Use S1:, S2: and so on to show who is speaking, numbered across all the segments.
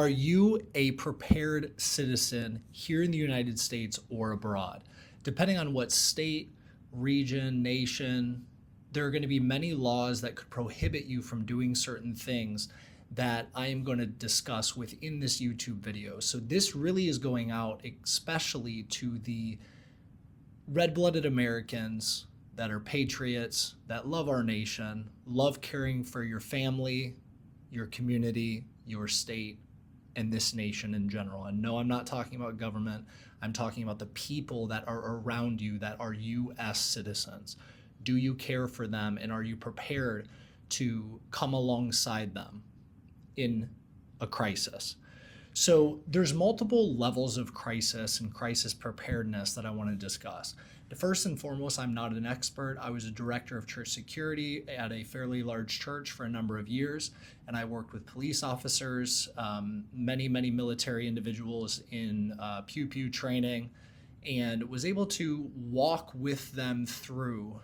S1: Are you a prepared citizen here in the United States or abroad? Depending on what state, region, nation, there are going to be many laws that could prohibit you from doing certain things that I am going to discuss within this YouTube video. So this really is going out especially to the red-blooded Americans that are patriots, that love our nation, love caring for your family, your community, your state, and this nation in general. And no, I'm not talking about government. I'm talking about the people that are around you that are U.S. citizens. Do you care for them, and are you prepared to come alongside them in a crisis? So there's multiple levels of crisis and crisis preparedness that I want to discuss. First and foremost, I'm not an expert. I was a director of church security at a fairly large church for a number of years, and I worked with police officers, many military individuals in pew pew training, and was able to walk with them through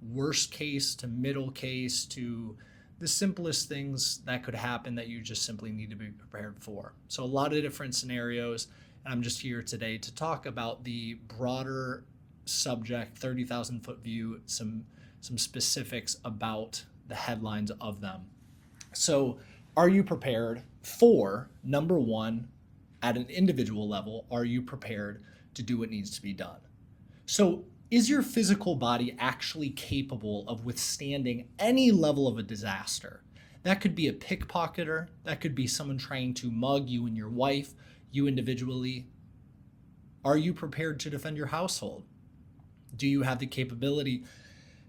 S1: worst case to middle case to the simplest things that could happen that you just simply need to be prepared for. So a lot of different scenarios, and I'm just here today to talk about the broader subject, 30,000 foot view, some specifics about the headlines of them. So are you prepared for, number one, at an individual level, are you prepared to do what needs to be done? So is your physical body actually capable of withstanding any level of a disaster? That could be a pickpocketer, that could be someone trying to mug you and your wife, you individually. Are you prepared to defend your household? Do you have the capability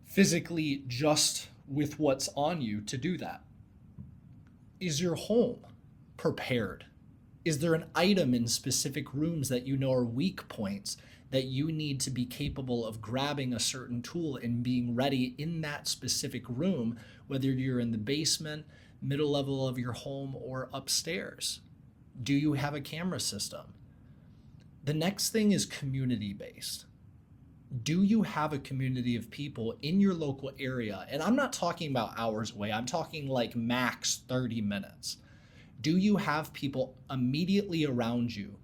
S1: physically just with what's on you to do that? Is your home prepared? Is there an item in specific rooms that you know are weak points that you need to be capable of grabbing a certain tool and being ready in that specific room, whether you're in the basement, middle level of your home, or upstairs? Do you have a camera system? The next thing is community-based. Do you have a community of people in your local area? And I'm not talking about hours away. I'm talking like max 30 minutes. Do you have people immediately around you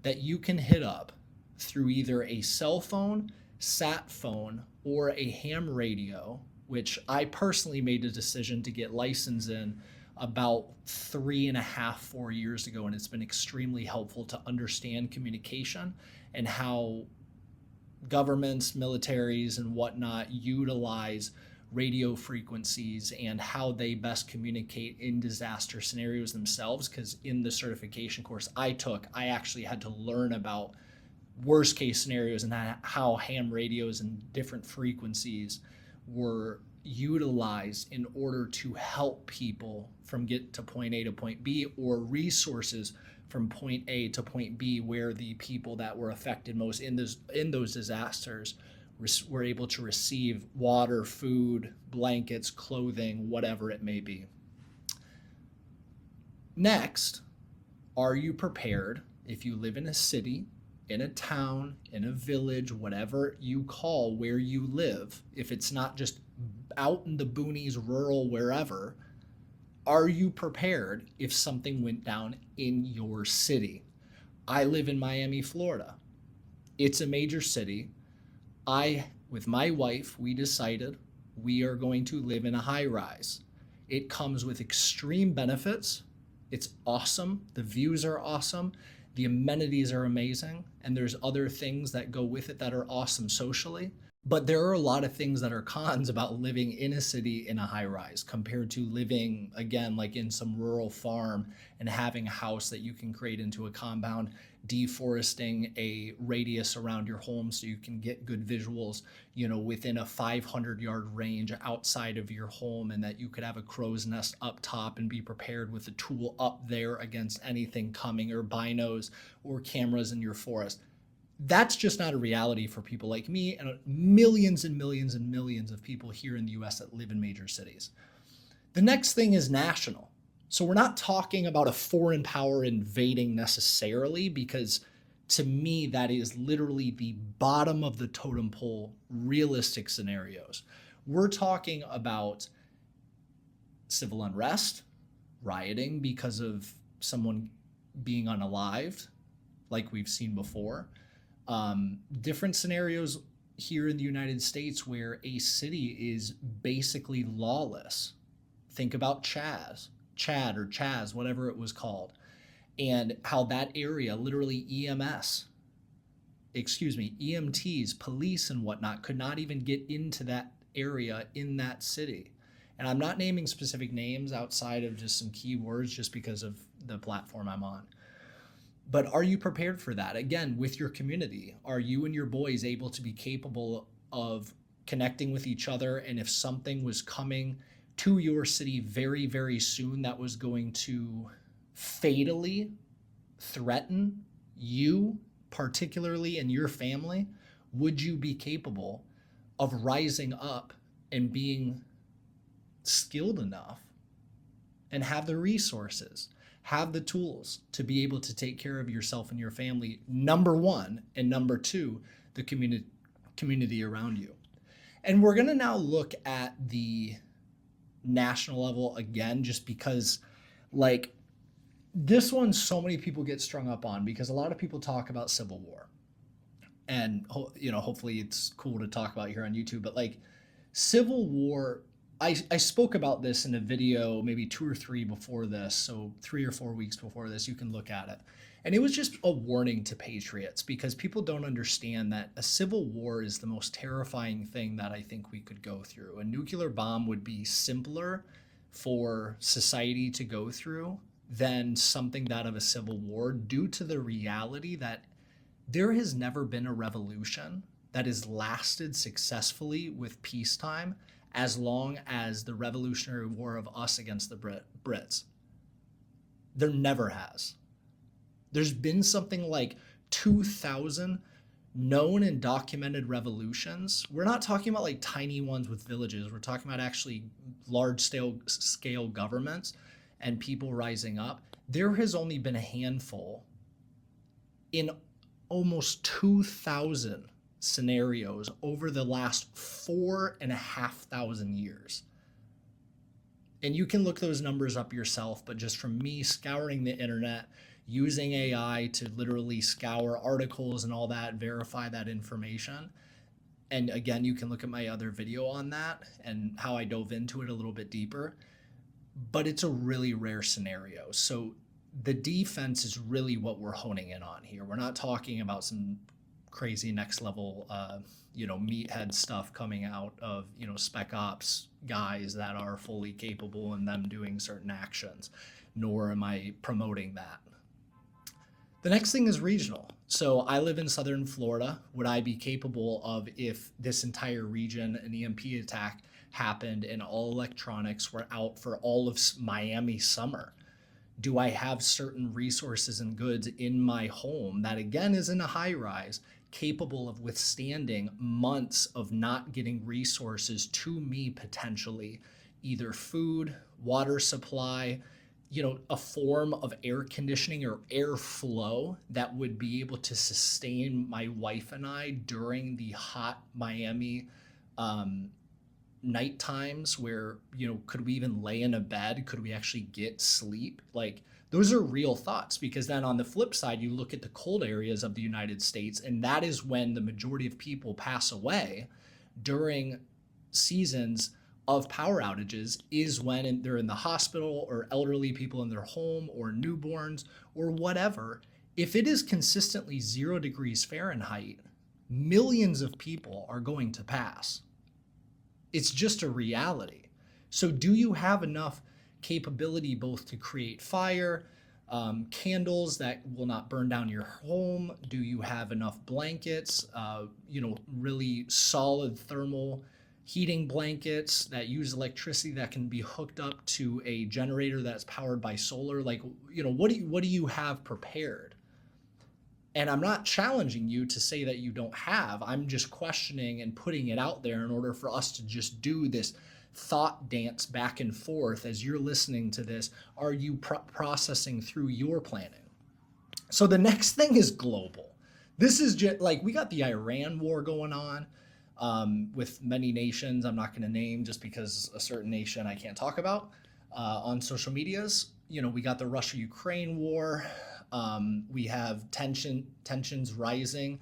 S1: that you can hit up through either a cell phone, sat phone, or a ham radio, which I personally made a decision to get licensed in about 3.5, 4 years ago, and it's been extremely helpful to understand communication and how governments, militaries, and whatnot utilize radio frequencies and how they best communicate in disaster scenarios themselves. Because in the certification course I took, I actually had to learn about worst case scenarios and how ham radios and different frequencies were utilized in order to help people from get to point A to point B, or resources from point A to point B, where the people that were affected most in those disasters were able to receive water, food, blankets, clothing, whatever it may be. Next, are you prepared if you live in a city, in a town, in a village, whatever you call where you live, if it's not just out in the boonies, rural, wherever, are you prepared if something went down in your city? I live in Miami, Florida. It's a major city. With my wife, we decided we are going to live in a high rise. It comes with extreme benefits. It's awesome. The views are awesome. The amenities are amazing. And there's other things that go with it that are awesome socially. But there are a lot of things that are cons about living in a city in a high rise compared to living, again, like in some rural farm and having a house that you can create into a compound, deforesting a radius around your home so you can get good visuals, within a 500-yard range outside of your home, and that you could have a crow's nest up top and be prepared with a tool up there against anything coming, or binos or cameras in your forest. That's just not a reality for people like me and millions and millions and millions of people here in the US that live in major cities. The next thing is national. So we're not talking about a foreign power invading necessarily, because to me, that is literally the bottom of the totem pole realistic scenarios. We're talking about civil unrest, rioting because of someone being unalived, like we've seen before. Different scenarios here in the United States where a city is basically lawless. Think about Chad or Chaz, whatever it was called, and how that area, literally EMTs, police and whatnot, could not even get into that area in that city. And I'm not naming specific names outside of just some keywords just because of the platform I'm on. But are you prepared for that? Again, with your community, are you and your boys able to be capable of connecting with each other? And if something was coming to your city very, very soon that was going to fatally threaten you, particularly in your family, would you be capable of rising up and being skilled enough and have the resources, have the tools to be able to take care of yourself and your family, number one, and number two, the community around you? And we're going to now look at the national level again, just because like this one, so many people get strung up on, because a lot of people talk about civil war, and hopefully it's cool to talk about here on YouTube, but like civil war, I spoke about this in a video maybe 2 or 3 before this, so 3 or 4 weeks before this, you can look at it. And it was just a warning to patriots, because people don't understand that a civil war is the most terrifying thing that I think we could go through. A nuclear bomb would be simpler for society to go through than something that of a civil war, due to the reality that there has never been a revolution that has lasted successfully with peacetime as long as the Revolutionary War of us against the Brits. There never has. There's been something like 2,000 known and documented revolutions. We're not talking about like tiny ones with villages. We're talking about actually large scale governments and people rising up. There has only been a handful in almost 2,000 scenarios over the last 4,500 years. And you can look those numbers up yourself, but just from me scouring the internet, using AI to literally scour articles and all that, verify that information. And again, you can look at my other video on that and how I dove into it a little bit deeper, but it's a really rare scenario. So the defense is really what we're honing in on here. We're not talking about some crazy next level, meathead stuff coming out of, spec ops guys that are fully capable and them doing certain actions, nor am I promoting that. The next thing is regional. So I live in southern Florida. Would I be capable of, if this entire region, an EMP attack happened and all electronics were out for all of Miami summer? Do I have certain resources and goods in my home that, again, is in a high rise, capable of withstanding months of not getting resources to me, potentially, either food, water supply, a form of air conditioning or airflow that would be able to sustain my wife and I during the hot Miami night times where, could we even lay in a bed? Could we actually get sleep? Like, those are real thoughts, because then on the flip side, you look at the cold areas of the United States, and that is when the majority of people pass away during seasons of power outages, is when they're in the hospital, or elderly people in their home, or newborns, or whatever. If it is consistently 0 degrees Fahrenheit, millions of people are going to pass. It's just a reality. So do you have enough capability both to create fire, candles that will not burn down your home? Do you have enough blankets, really solid thermal heating blankets that use electricity that can be hooked up to a generator that's powered by solar? Like, what do you have prepared? And I'm not challenging you to say that you don't have. I'm just questioning and putting it out there in order for us to just do this thought dance back and forth as you're listening to this. Are you processing through your planning? So the next thing is global. This is just like, we got the Iran war going on with many nations. I'm not going to name, just because a certain nation I can't talk about on social medias. We got the Russia-Ukraine war. We have tensions rising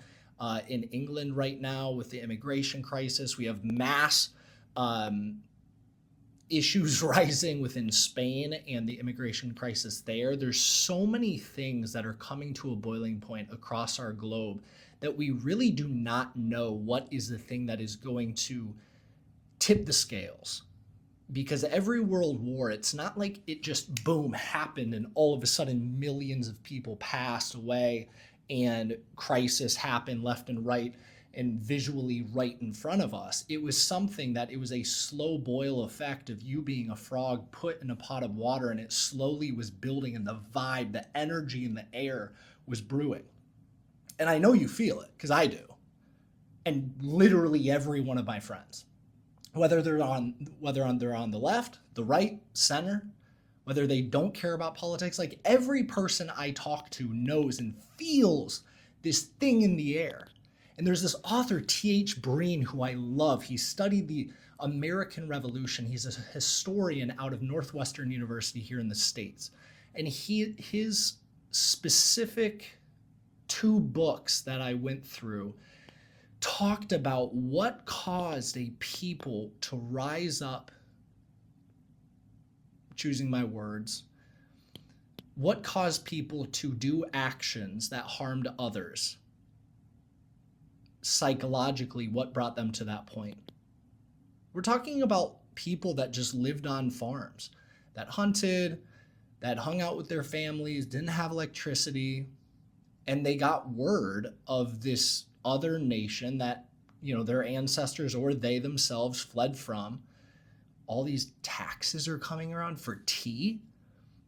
S1: in England right now with the immigration crisis. We have mass issues rising within Spain and the immigration crisis there. There's so many things that are coming to a boiling point across our globe that we really do not know what is the thing that is going to tip the scales. Because every world war, it's not like it just boom happened and all of a sudden millions of people passed away and crisis happened left and right and visually right in front of us. It was something that it was a slow boil effect of you being a frog put in a pot of water, and it slowly was building, and the vibe, the energy in the air was brewing. And I know you feel it, because I do. And literally every one of my friends, whether they're on the left, the right, center, whether they don't care about politics, like every person I talk to knows and feels this thing in the air. And there's this author, T.H. Breen, who I love. He studied the American Revolution. He's a historian out of Northwestern University here in the States. And his specific 2 books that I went through talked about what caused a people to rise up, choosing my words, what caused people to do actions that harmed others. Psychologically, what brought them to that point? We're talking about people that just lived on farms, that hunted, that hung out with their families, didn't have electricity, and they got word of this other nation that, their ancestors or they themselves fled from. All these taxes are coming around for tea.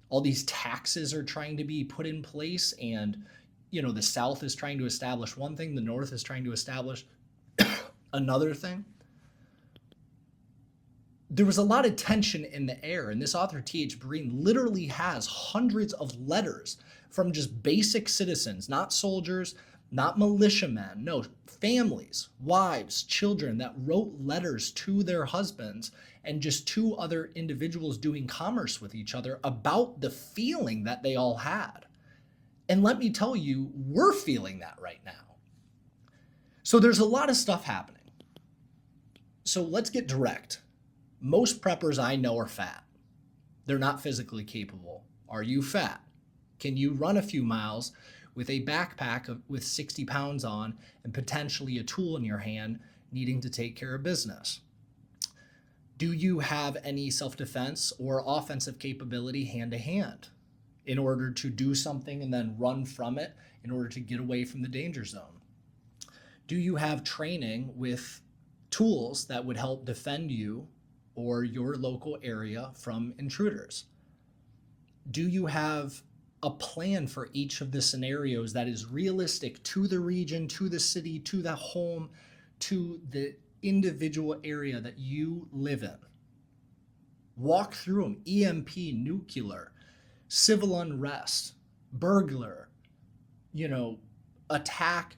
S1: All these taxes are trying to be put in place, and the South is trying to establish one thing, the North is trying to establish another thing. There was a lot of tension in the air, and this author, T.H. Breen, literally has hundreds of letters from just basic citizens, not soldiers, not militiamen, no, families, wives, children that wrote letters to their husbands and just 2 other individuals doing commerce with each other about the feeling that they all had. And let me tell you, we're feeling that right now. So there's a lot of stuff happening. So let's get direct. Most preppers I know are fat. They're not physically capable. Are you fat? Can you run a few miles with a backpack with 60 pounds on and potentially a tool in your hand needing to take care of business? Do you have any self-defense or offensive capability hand to hand in order to do something and then run from it in order to get away from the danger zone? Do you have training with tools that would help defend you or your local area from intruders? Do you have a plan for each of the scenarios that is realistic to the region, to the city, to the home, to the individual area that you live in? Walk through them. EMP, nuclear, civil unrest, burglar, attack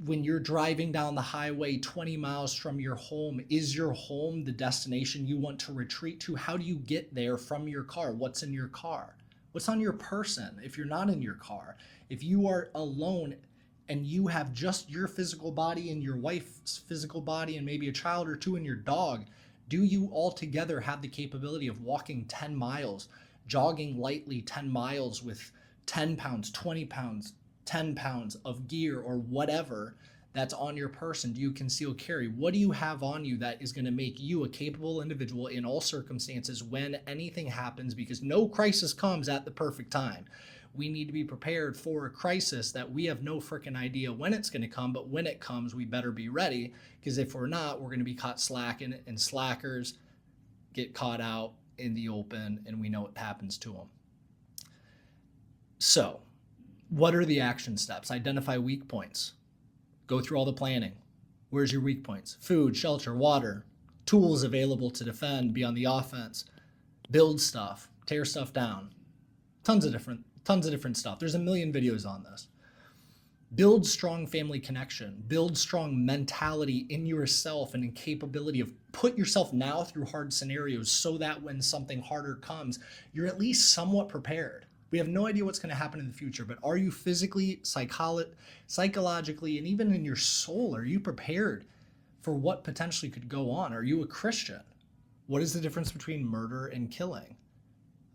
S1: when you're driving down the highway 20 miles from your home. Is your home the destination you want to retreat to? How do you get there from your car? What's in your car? What's on your person if you're not in your car? If you are alone and you have just your physical body and your wife's physical body and maybe a child or 2 and your dog, do you altogether have the capability of walking 10 miles, jogging lightly 10 miles with 10 pounds, 20 pounds, 10 pounds of gear or whatever that's on your person? Do you conceal carry? What do you have on you that is going to make you a capable individual in all circumstances when anything happens? Because no crisis comes at the perfect time. We need to be prepared for a crisis that we have no freaking idea when it's going to come, but when it comes, we better be ready, because if we're not, we're going to be caught slacking, and slackers get caught out in the open, and we know what happens to them. So, what are the action steps? Identify weak points. Go through all the planning. Where's your weak points? Food, shelter, water, tools available to defend, be on the offense, build stuff, tear stuff down. Tons of different stuff. There's a million videos on this. Build strong family connection. Build strong mentality in yourself and in capability of put yourself now through hard scenarios so that when something harder comes, you're at least somewhat prepared. We have no idea what's going to happen in the future, but are you physically, psychologically, and even in your soul, are you prepared for what potentially could go on? Are you a Christian? What is the difference between murder and killing?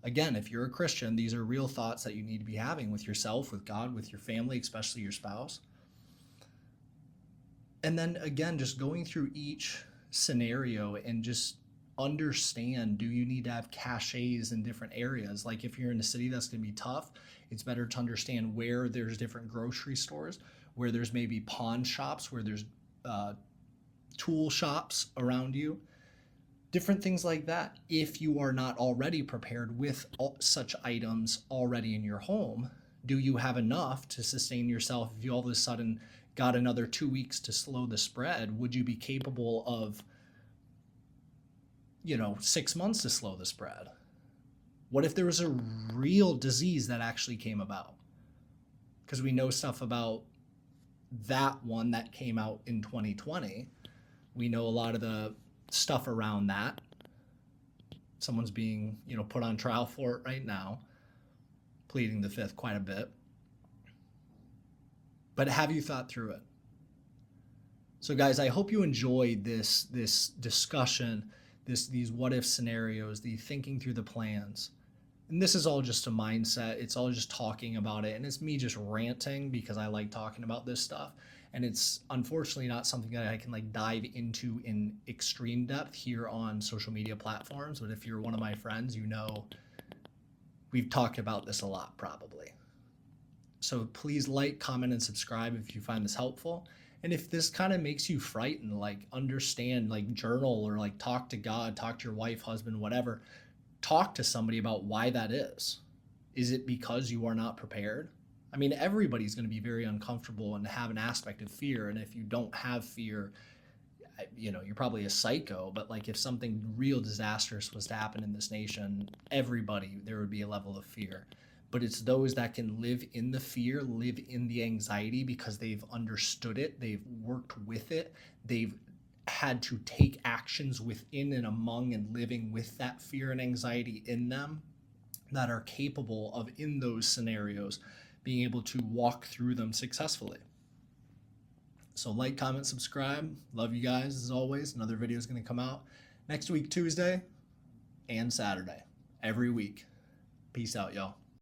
S1: Again, if you're a Christian, these are real thoughts that you need to be having with yourself, with God, with your family, especially your spouse. And then again, just going through each scenario and just understand, do you need to have caches in different areas? Like if you're in a city that's going to be tough, it's better to understand where there's different grocery stores, where there's maybe pawn shops, where there's tool shops around you, different things like that. If you are not already prepared with such items already in your home, do you have enough to sustain yourself? If you all of a sudden got another 2 weeks to slow the spread, would you be capable of 6 months to slow the spread? What if there was a real disease that actually came about? Because we know stuff about that one that came out in 2020. We know a lot of the stuff around that. Someone's being, put on trial for it right now, pleading the fifth quite a bit. But have you thought through it? So guys, I hope you enjoyed this discussion, these what if scenarios, the thinking through the plans. And this is all just a mindset. It's all just talking about it. And it's me just ranting because I like talking about this stuff. And it's unfortunately not something that I can dive into in extreme depth here on social media platforms. But if you're one of my friends, we've talked about this a lot probably. So please like, comment, and subscribe if you find this helpful. And if this kind of makes you frightened, understand, journal or talk to God, talk to your wife, husband, whatever, talk to somebody about why that is. Is it because you are not prepared? I mean, everybody's going to be very uncomfortable and have an aspect of fear. And if you don't have fear, you're probably a psycho. But if something real disastrous was to happen in this nation, there would be a level of fear. But it's those that can live in the fear, live in the anxiety because they've understood it, they've worked with it, they've had to take actions within and among and living with that fear and anxiety in them, that are capable of, in those scenarios, being able to walk through them successfully. So like, comment, subscribe. Love you guys as always. Another video is going to come out next week, Tuesday and Saturday, every week. Peace out, y'all.